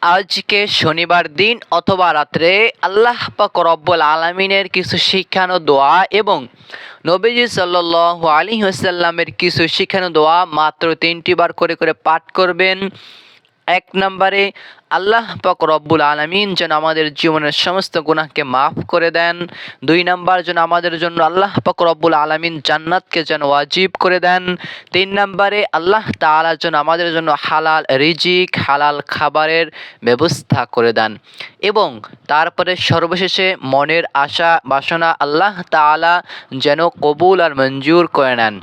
আজকে শনিবার দিন অথবা রাত্রে আল্লাহ পাক রব্বুল আলামিনের কিছু শিখানো দোয়া এবং নবীজি সাল্লাল্লাহু আলাইহি ওয়াসাল্লামের কিছু শিখানো দোয়া মাত্র 3টি বার করে করে পাঠ করবেন। এক নম্বরে, আল্লাহ পাক রব্বুল আলামিন যেন আমাদের জীবনের সমস্ত গুনাহকে মাফ করে দেন। 2 নাম্বার, যেন আমাদের জন্য আল্লাহ পাক রব্বুল আলামিন জান্নাতকে যেন ওয়াজিব করে দেন। 3 নম্বরে, আল্লাহ তাআলা যেন আমাদের জন্য হালাল রিজিক, হালাল খাবারের ব্যবস্থা করে দেন। এবং তারপরে সর্বশেষে মনের আশা বাসনা আল্লাহ তাআলা যেন কবুল আর মঞ্জুর করে নেন।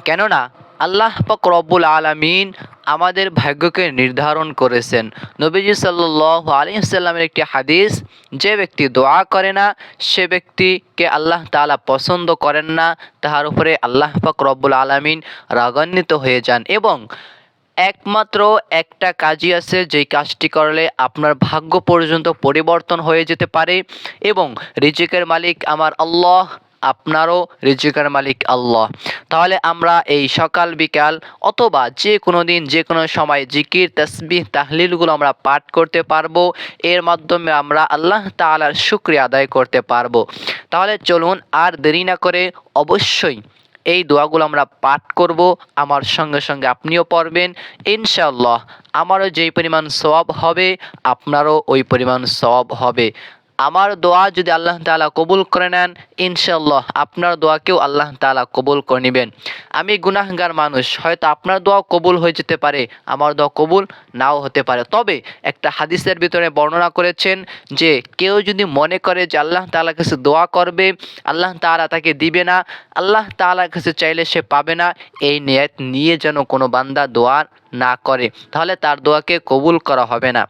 কেননা আল্লাহ পাক রব্বুল আলামিন আমাদের ভাগ্যকে নির্ধারণ করেছেন। নবীজি সাল্লাল্লাহু আলাইহি ওয়াসাল্লামের একটি হাদিস, যে ব্যক্তি দোয়া করে না সে ব্যক্তিকে আল্লাহ তাআলা পছন্দ করেন না, তাহার উপরে আল্লাহ পাক রব্বুল আলামিন রাগান্বিত হয়ে যান। এবং একমাত্র একটা কাজই আছে যেই কাজটি করলে আপনার ভাগ্য পর্যন্ত পরিবর্তন হয়ে যেতে পারে। এবং রিজিকের মালিক আমার আল্লাহ, আপনারও রিজিকের মালিক আল্লাহ। তাহলে আমরা এই সকাল বিকাল অথবা যে কোনো দিন যে কোনো সময় জিকির তাসবিহ তাহলিলগুলো আমরা পাঠ করতে পারবো। এর মাধ্যমে আমরা আল্লাহ তাআলার শুকরিয়া আদায় করতে পারবো। তাহলে চলুন আর দেরি না করে অবশ্যই এই দোয়াগুলো আমরা পাঠ করব। আমার সঙ্গে সঙ্গে আপনিও পড়বেন। ইনশাআল্লাহ আমারও যেই পরিমাণ সওয়াব হবে আপনারও ওই পরিমাণ সওয়াব হবে। আমার দোয়া যদি আল্লাহ তাআলা কবুল করে নেন, ইনশাআল্লাহ আপনার দোয়াকেও আল্লাহ তাআলা কবুল করে নেবেন। আমি গুনাহগার মানুষ, হয়তো আপনার দোয়া কবুল হয়ে যেতে পারে, আমার দোয়া কবুল নাও হতে পারে। তবে একটা হাদিসের ভিতরে বর্ণনা করেছেন যে কেউ যদি মনে করে যে আল্লাহ তাআলার কাছে দোয়া করবে, আল্লাহ তাআলা তাকে দিবে না, আল্লাহ তাআলার কাছে চাইলে সে পাবে না, এই নিয়ত নিয়ে যেন কোনো বান্দা দোয়া না করে, তাহলে তার দোয়াকে কবুল করা হবে না।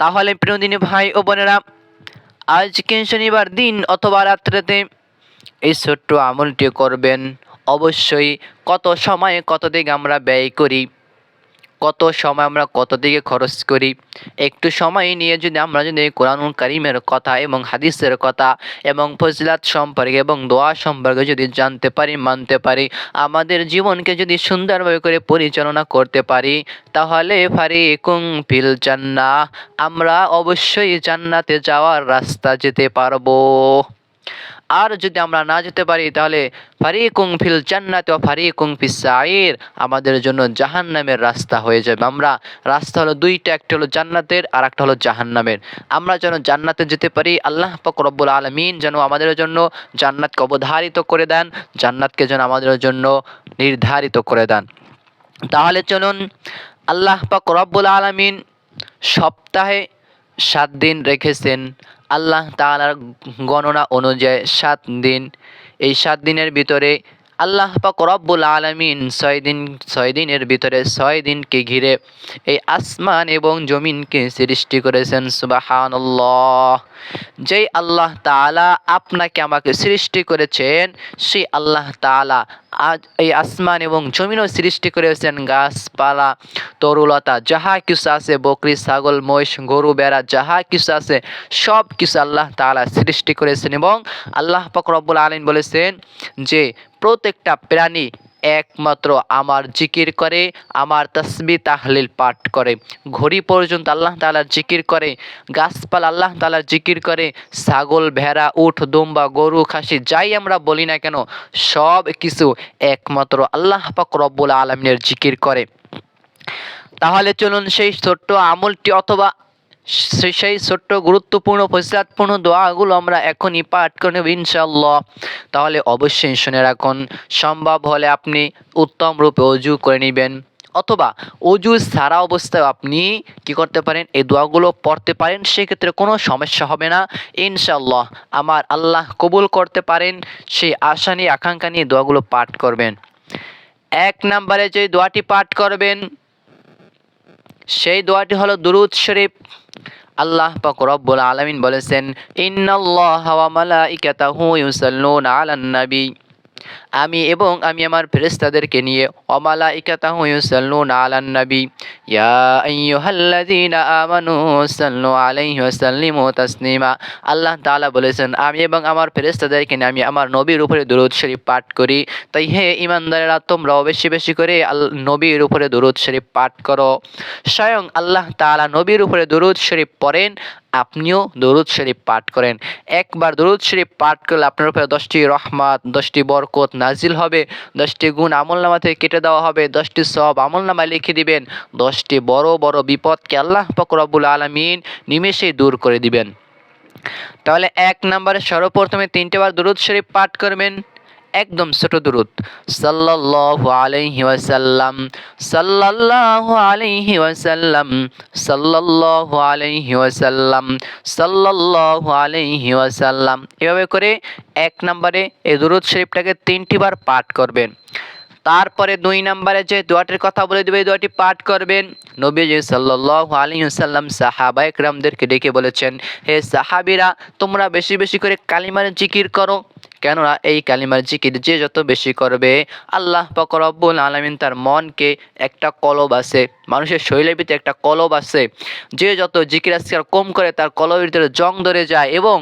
তাহলে প্রিয়দিনী ভাই ও বোনেরা, আজকে শনিবার দিন অথবা রাত্রেতে এই ছোট্ট আমলটি করবেন। অবশ্যই কত সময় কত দিকে আমরা ব্যয় করি, কত সময় আমরা কত দিকে খরচ করি, একটু সময় নিয়ে যদি আমরা যদি কোরআনুল কারীমের কথা এবং হাদিসের কথা এবং ফজিলাত সম্পর্কে এবং দোয়া সম্পর্কে যদি জানতে পারি, মানতে পারি, আমাদের জীবনকে যদি সুন্দরভাবে করে পরিচালনা করতে পারি, তাহলে ফারিকুম ফিল জান্নাহ, আমরা অবশ্যই জান্নাতে যাওয়ার রাস্তা যেতে পারবো। আর যদি আমরা না যেতে পারি তাহলে ফারিকুম ফিল জান্নাতি ওয়া ফারিকুম ফিস সাঈর, আমাদের জন্য জাহান্নামের রাস্তা হয়ে যাবে। আমরা রাস্তা হলো দুইটা, একটা হলো জান্নাতের আর একটা হলো জাহান্নামের। আমরা যেন জান্নাতে যেতে পারি, আল্লাহ পাক রব্বুল আলামিন যেন আমাদের জন্য জান্নাতকে অবধারিত করে দেন, জান্নাতকে যেন আমাদের জন্য নির্ধারিত করে দেন। তাহলে চলুন, আল্লাহ পাক রব্বুল আলামিন সপ্তাহে 7 দিন রেখেছেন। আল্লাহ তাআলার গণনা অনুযায়ী 7 দিন। এই 7 দিনের ভিতরে আল্লাহ পাক রব্বুল আলামিন 6 দিনের ভিতরে 6 দিনকে ঘিরে এই আসমান এবং জমিনকে সৃষ্টি করেছেন। সুবহানাল্লাহ। যেই আল্লাহ তাআলা আপনাকে আমাকে সৃষ্টি করেছেন, সেই আল্লাহ তাআলা আজ এই আসমান এবং জমিনও সৃষ্টি করেছেন। গাছপালা, তরুলতা, যাহা কিছু আছে, বকরি, ছাগল, মহিষ, গরু, ভেড়া, যাহা কিছু আছে সব কিছু আল্লাহ তাআলা সৃষ্টি করেছেন। এবং আল্লাহ পাক রব্বুল আলামিন বলেছেন যে প্রত্যেকটা প্রাণী একমাত্র আমার জিকির করে, আমার তাসবিহ তাহলিল পাঠ করে। ঘড়ি পর্যন্ত আল্লাহ তাআলার জিকির করে, গাছপালা আল্লাহ তাআলার জিকির করে, ছাগল, ভেড়া, উট, দুম্বা, গরু, খাসি যাই আমরা বলি না কেন সব কিছু একমাত্র আল্লাহ পাক রব্বুল আলামিনের জিকির করে। তাহলে চলুন সেই ছোট্ট আমলটি অথবা সেই ছোট্ট গুরুত্বপূর্ণ ফজিলতপূর্ণ দোয়াগুলো আমরা এখনই পাঠ করে নেব ইনশাআল্লাহ। তাহলে অবশ্যই শুনে রাখুন। সম্ভব হলে আপনি উত্তম রূপে ওযু করে নেবেন, অথবা ওযু ছাড়া অবস্থায় আপনি কি করতে পারেন, এই দোয়াগুলো পড়তে পারেন। সেক্ষেত্রে কোনো সমস্যা হবে না ইনশাআল্লাহ। আমার আল্লাহ কবুল করতে পারেন, সেই আশা নিয়ে আকাঙ্ক্ষা নিয়ে দোয়াগুলো পাঠ করবেন। 1 নম্বরে যে দোয়াটি পাঠ করবেন সেই দোয়াটি হলো দুরূদ শরীফ। আল্লাহ পাক রব্বুল আলামিন বলেছেন, ইন্নাল্লাহা ওয়া মালাইকাতাহু ইউসাল্লুনা আলান নবী আমি আমার ফেরেশতাদেরকে নিয়ে ওয়া মালাইকাতাহু ইউসাল্লুনা আলান নবী ইয়া আইয়ুহাল্লাযীনা আমানু সাল্লু আলাইহি ওয়া সাল্লিমু তাসলিমা। আল্লাহ তাআলা বলেছেন, আমি এবং আমার ফেরেশতাদেরকে নিয়ে আমি আমার নবীর উপরে দরুদ শরীফ পাঠ করি। তাই হে ঈমানদারেরা, তোমরাও বেশি বেশি করে নবীর উপরে দরুদ শরীফ পাঠ করো। স্বয়ং আল্লাহ তাআলা নবীর উপরে দরুদ শরীফ পড়েন, আপনিও দরুদ শরীফ পাঠ করেন। একবার দরুদ শরীফ পাঠ করলে আপনার উপরে 10টি রহমত, 10টি বরকত নাজিল হবে, 10টি গুণ আমলনামা থেকে কেটে দেওয়া হবে, 10টি সওয়াব আমলনামায় লিখে দিবেন, 10টি বড় বড় বিপদকে আল্লাহ পাক রব্বুল আলামিন নিমেষেই দূর করে দিবেন। তাহলে 1 নম্বরে সর্বপ্রথমে 3টি বার দরুদ শরীফ পাঠ করবেন, একদম ছোট দুরূদ, সাল্লাল্লাহু আলাইহি ওয়াসাল্লাম, সাল্লাল্লাহু আলাইহি ওয়াসাল্লাম, সাল্লাল্লাহু আলাইহি ওয়াসাল্লাম, সাল্লাল্লাহু আলাইহি ওয়াসাল্লাম। এভাবে করে 1 নম্বরে এই দুরূদ শরীফটাকে 3টি বার পাঠ করবেন। তারপরে 2 নম্বরে যে দোয়াটির কথা বলে দেবে, এই দোয়াটি পাঠ করবেন। নবীজি সাল্লাল্লাহু আলাইহি ওয়াসাল্লাম সাহাবায়ে কেরামদেরকে ডেকে বলেছেন, হে সাহাবীরা, তোমরা বেশি বেশি করে কালিমার জিকির করো, কেননা এই কালিমার জিকির যে যত বেশি করবে, আল্লাহ পাক রব্বুল আলামিন তার মনকে, একটা কলব আছে মানুষের শরীরের ভিতরে, একটা কলব আছে, যে যত জিকির আজকার কম করে তার কলবের ভিতরে জং ধরে যায় এবং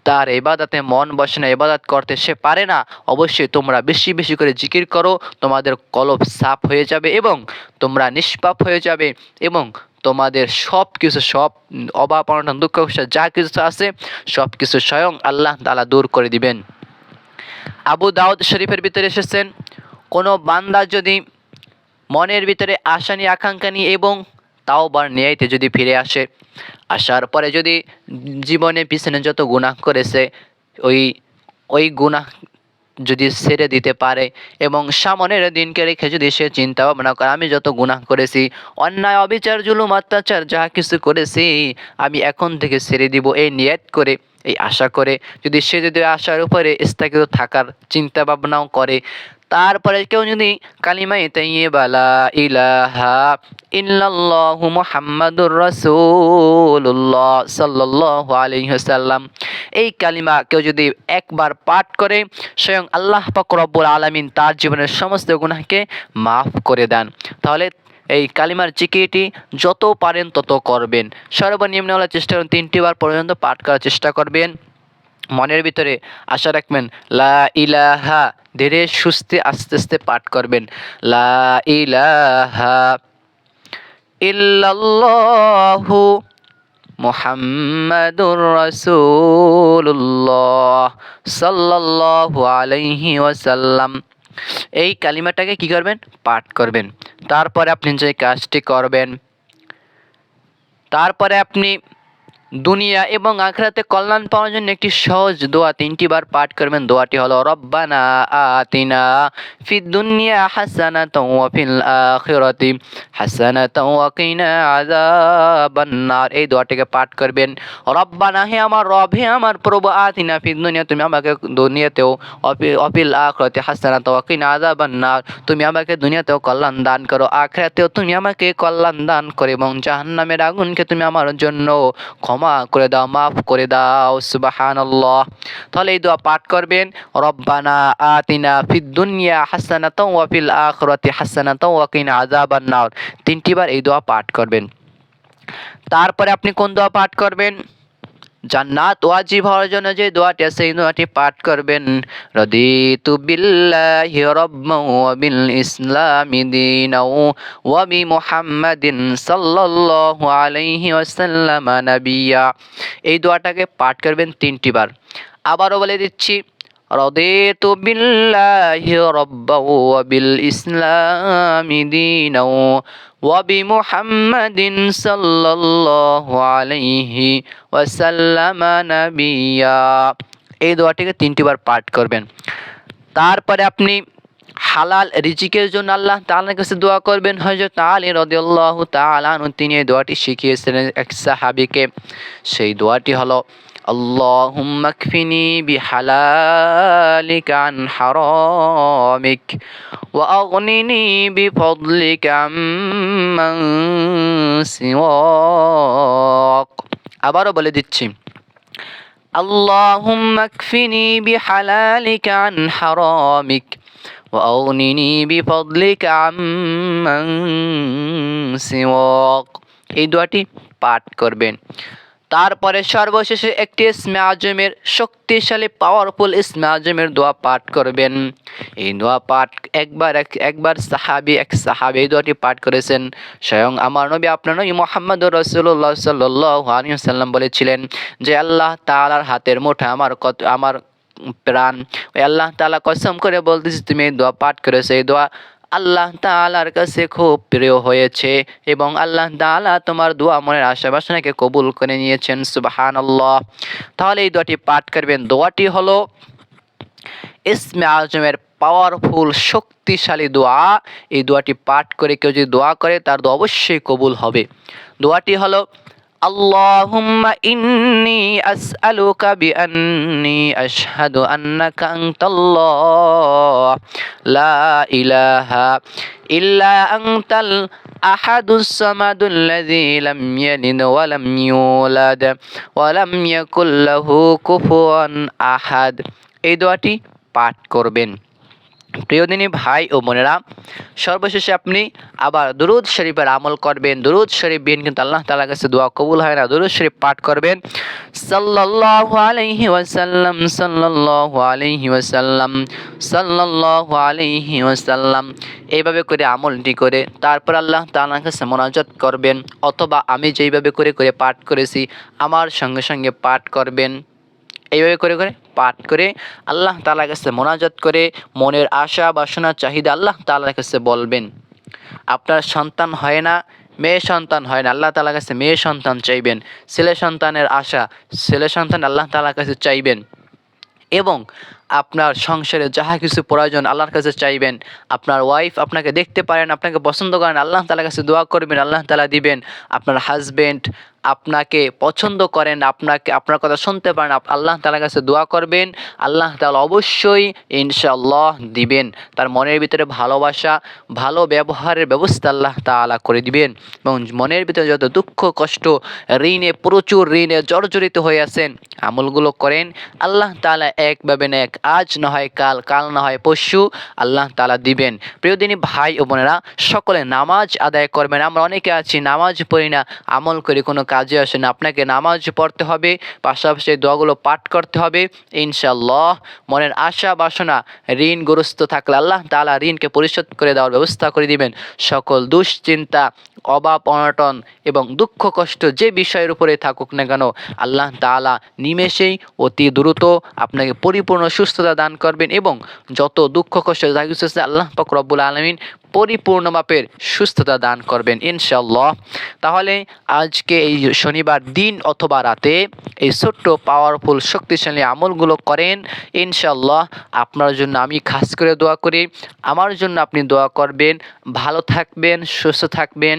তার ইবাদতে মন বসে না, ইবাদত করতে সে পারে না। অবশ্যই তোমরা বেশি বেশি করে জিকির করো, তোমাদের কলব সাফ হয়ে যাবে এবং তোমরা নিষ্পাপ হয়ে যাবে এবং তোমাদের সব কিছু, সব অভাব অনটন দুঃখ কষ্ট যা কিছু আছে সব কিছু স্বয়ং আল্লাহ তাআলা দূর করে দিবেন। আবু দাউদ শরীফের ভিতরে এসেছেন, কোনো বান্দা যদি মনের ভিতরে আশা নিয়ে, আকাঙ্ক্ষা নিয়ে এবং তাওবার নিয়াইতে যদি ফিরে আসে, আসার পরে যদি জীবনে পিছনে যত গুনাহ করেছে ওই গুনাহ যদি ছেড়ে দিতে পারে এবং সামনের দিনকে রেখে যদি সে চিন্তা ভাবনা করে, আমি যত গুনাহ করেছি, অন্যায় অবিচার জুলুম অত্যাচার যা কিছু করেছি আমি এখন থেকে ছেড়ে দিব, এই নিয়ত করে, এই আশা করে যদি সে যদি আশার উপরে স্থগিত থাকার চিন্তা ভাবনাও করে, তারপরে কেউ যদি কালিমায়ে তাইয়্যিবা লা ইলাহা ইল্লাল্লাহু মুহাম্মাদুর রাসূলুল্লাহ সাল্লাল্লাহু আলাইহি ওয়াসাল্লাম, এই কালিমা কেউ যদি একবার পাঠ করে, স্বয়ং আল্লাহ পাক রব্বুল আলামিন তার জীবনের সমস্ত গুনাহকে মাফ করে দেন। তাহলে এই কালিমার জিকিরটি যত পারেন তত করবেন, সর্বনিম্ন হলে চেষ্টা করুন 3টি বার পর্যন্ত পাঠ করার চেষ্টা করবেন। মনের ভিতরে আশা রাখবেন, লা ইলাহা, ধীরে সুস্থে আস্তে আস্তে পাঠ করবেন, লা ইলাহা ইল্লাল্লাহু মুহাম্মাদুর রাসূলুল্লাহ সাল্লাল্লাহু আলাইহি ওয়াসাল্লাম। এই কালিমাটাকে কি করবেন? পাঠ করবেন। তারপরে আপনি যে কাজটি করবেন, তারপরে আপনি দুনিয়া এবং আখিরাতে কল্যাণ পাওয়ার জন্য একটি সহজ দোয়া 3টি বার পাঠ করবেন। দোয়াটি হলো, রব্বানা আতিনা ফিদ দুনিয়া হাসানাতাও ওয়া ফিল আখিরাতি হাসানাতাও ওয়া কিনা আযাবান নার। এই দোয়াটিকে পাঠ করবেন। রব্বানা, হে আমার রব, হে আমার প্রভু, আতিনা ফিদ দুনিয়া, তুমি আমাকে দুনিয়াতেও, ওয়া ফিল আখিরাতি হাসানাতাও ওয়া কিনা আযাবান নার, তুমি আমাকে দুনিয়াতেও কল্যাণ দান করো, আখিরাতেও তুমি আমাকে কল্যাণ দান করো এবং জাহান্নামের আগুনকে তুমি আমার জন্য ক্ষমা করে দাও, মাফ করে দাও। সুবহানাল্লাহ। তাহলে এই দোয়া পাঠ করবেন, রব্বানা আতিনা ফিদ দুনিয়া হাসানাতাও ওয়া ফিল আখিরাতি হাসানাতাও ওয়া কিনা আযাবান নার। 3টি বার এই দোয়া পাঠ করবেন। তারপরে আপনি কোন দোয়া পাঠ করবেন? জান্নাত ওয়াজিব হওয়ার জন্য যে দোয়াটি আছে এই দোয়াটি পাঠ করবেন। রাদিতু বিল্লাহি রাব্বান ওয়া বিল ইসলামি দীনাও ওয়া বি মুহাম্মাদিন সাল্লাল্লাহু আলাইহি ওয়াসাল্লাম নাবিয়্যা। এই দোয়াটাকে পাঠ করবেন 3টি বার। আবারও বলে দিচ্ছি, রাদিতু বিল্লাহি রাব্বান ওয়া বিল ইসলামি দীনাও ওয়া বি মুহাম্মাদিন সাল্লাল্লাহু আলাইহি ওয়াসাল্লাম নাবিয়্যা। এই দোয়াটিকে 3টি বার পাঠ করবেন। তারপরে আপনি হালাল রিজিকের জন্য আল্লাহ তাআলার কাছে দোয়া করবেন। হযরত আলী রাদিয়াল্লাহু তাআলা আনহু তিনি এই দোয়াটি শিখিয়েছিলেন এক সাহাবীকে। সেই দোয়াটি হলো, আল্লাহুম্মা কফিনি বিহালালিকা আন হারামিক ওয়া আগনিনি বিফদলিকা আম্মান সিওয়াক। আবারও বলে দিচ্ছি, اللهم اكفني بحلالك عن حرامك وأغنني بفضلك عمن سواك। এই দোয়াটি পাঠ করবেন। তারপরে সর্বশেষে একটি ইসমে আজমের শক্তিশালী পাওয়ারফুল ইসমে আজমের দোয়া পাঠ করবেন। এই দোয়া পাঠ একবার এক সাহাবী এই দোয়াটি পাঠ করেছেন। স্বয়ং আমার নবী আপনার নবী মুহাম্মদুর রাসূলুল্লাহ সাল্লাল্লাহু আলাইহি ওয়াসাল্লাম বলেছিলেন যে আল্লাহ তাআলার হাতের মুঠে আমার প্রাণ, ওই আল্লাহ তাআলা কসম করে বলতেছি তুমি এই দোয়া পাঠ করেছো, এই দোয়া আল্লাহ তাআলার কাছে খুব প্রিয় হয়েছে এবং আল্লাহ তাআলা তোমার দোয়া মনের আশা বাসনাকে কবুল করে নিয়েছেন। সুবহানাল্লাহ। তাহলে এই দোয়াটি পাঠ করবেন। দোয়াটি হলো ইসমে আজমের পাওয়ারফুল শক্তিশালী দোয়া। এই দোয়াটি পাঠ করে কেউ যদি দোয়া করে তার দোয়া অবশ্যই কবুল হবে। দোয়াটি হলো আল্লাহুম্মা ইন্নী আসআলুকা বিআন্নী আশহাদু আন্নাকা আনতাল্লাহ লা ইলাহা ইল্লা আনতাল আহাদুস সামাদুল্লাযী লাম ইয়ালিদ ওয়া লাম ইউলাদ ওয়া লাম ইয়াকুল লাহু কুফুয়ান আহাদ। এই দোয়াটি পাঠ করবেন। প্রিয় দিনী ভাই ও বোনেরা, সর্বশেষে আপনি আবার দুরূদ শরীফের আমল করবেন। দুরূদ শরীফ বিন কিন্তু আল্লাহ তাআলার কাছে দোয়া কবুল হয় না। দুরূদ শরীফ পাঠ করবেন সাল্লাল্লাহু আলাইহি ওয়াসাল্লাম সাল্লাল্লাহু আলাইহি ওয়াসাল্লাম সাল্লাল্লাহু আলাইহি ওয়াসাল্লাম। এইভাবে করে আমলটি করে তারপর আল্লাহ তাআলার কাছে মোনাজাত করবেন, অথবা আমি যেইভাবে করে পাঠ করেছি আমার সঙ্গে সঙ্গে পাঠ করবেন। এইভাবে করে পাঠ করে আল্লাহ তাআলার কাছে মোনাজাত করে মনের আশা বাসনা চাহিদা আল্লাহ তাআলার কাছে বলবেন। আপনার সন্তান হয় না, মেয়ে সন্তান হয় না, আল্লাহ তাআলার কাছে মেয়ে সন্তান চাইবেন। ছেলে সন্তানের আশা, ছেলে সন্তান আল্লাহ তাআলার কাছে চাইবেন। এবং আপনার সংসারে যাহা কিছু প্রয়োজন আল্লাহর কাছে চাইবেন। আপনার ওয়াইফ আপনাকে দেখতে পারেন, আপনাকে পছন্দ করেন, আল্লাহ তাআলার কাছে দোয়া করবেন, আল্লাহ তাআলা দিবেন। আপনার হাজবেন্ড আপনাকে পছন্দ করেন, আপনার কথা শুনতে পারেন, আল্লাহ তাআলার কাছে দোয়া করবেন, আল্লাহ তাআলা অবশ্যই ইনশাআল্লাহ দিবেন। তার মনের ভিতরে ভালোবাসা, ভালো ব্যবহারের ব্যবস্থা আল্লাহ তাআলা করে দিবেন। এবং মনের ভিতরে যত দুঃখ কষ্ট, প্রচুর ঋণে জর্জরিত হয়ে আছেন, আমলগুলো করেন, আল্লাহ তাআলা একভাবে না এক, আজ না হয় কাল, কাল না হয় পরশু আল্লাহ তাআলা দিবেন। প্রিয় দিনী ভাই ও বোনেরা, সকলে নামাজ আদায় করবেন। আমরা অনেকে আছি নামাজ পড়ি না, আমল করি, কোনো কাজে আসে না। আপনাকে নামাজ পড়তে হবে, পাশাপাশি দোয়াগুলো পাঠ করতে হবে। ইনশাআল্লাহ মনের আশা বাসনা ঋণগ্রস্ত থাকলে আল্লাহ তাআলা ঋণকে পরিশোধ করে দেওয়ার ব্যবস্থা করে দিবেন। সকল দুশ্চিন্তা, অভাব অনটন এবং দুঃখ কষ্ট যে বিষয়ের উপরে থাকুক না কেন আল্লাহ তাআলা নিমেষেই অতি দ্রুত আপনাকে পরিপূর্ণ সুস্থতা দান করবেন। এবং যত দুঃখ কষ্ট যা কিছু আছে আল্লাহ পাক রব্বুল আলামিন পরিপূর্ণ মাপের সুস্থতা দান করবেন ইনশাআল্লাহ। তাহলে আজকে এই শনিবার দিন অথবা রাতে এই ছোট্ট পাওয়ারফুল শক্তিশালী আমলগুলো করেন ইনশাআল্লাহ। আপনার জন্য আমি খাস করে দোয়া করি, আমার জন্য আপনি দোয়া করবেন, ভালো থাকবেন, সুস্থ থাকবেন।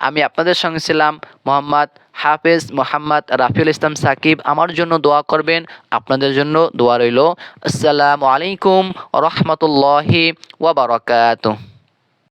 আমি আপনাদের সঙ্গে ছিলাম মোহাম্মদ হাফেজ মোহাম্মদ রাফিউল ইসলাম সাকিব। আমার জন্য দোয়া করবেন, আপনাদের জন্য দোয়া রইল। আসসালামু আলাইকুম ওয়া রাহমাতুল্লাহি ওয়া বারাকাতুহু।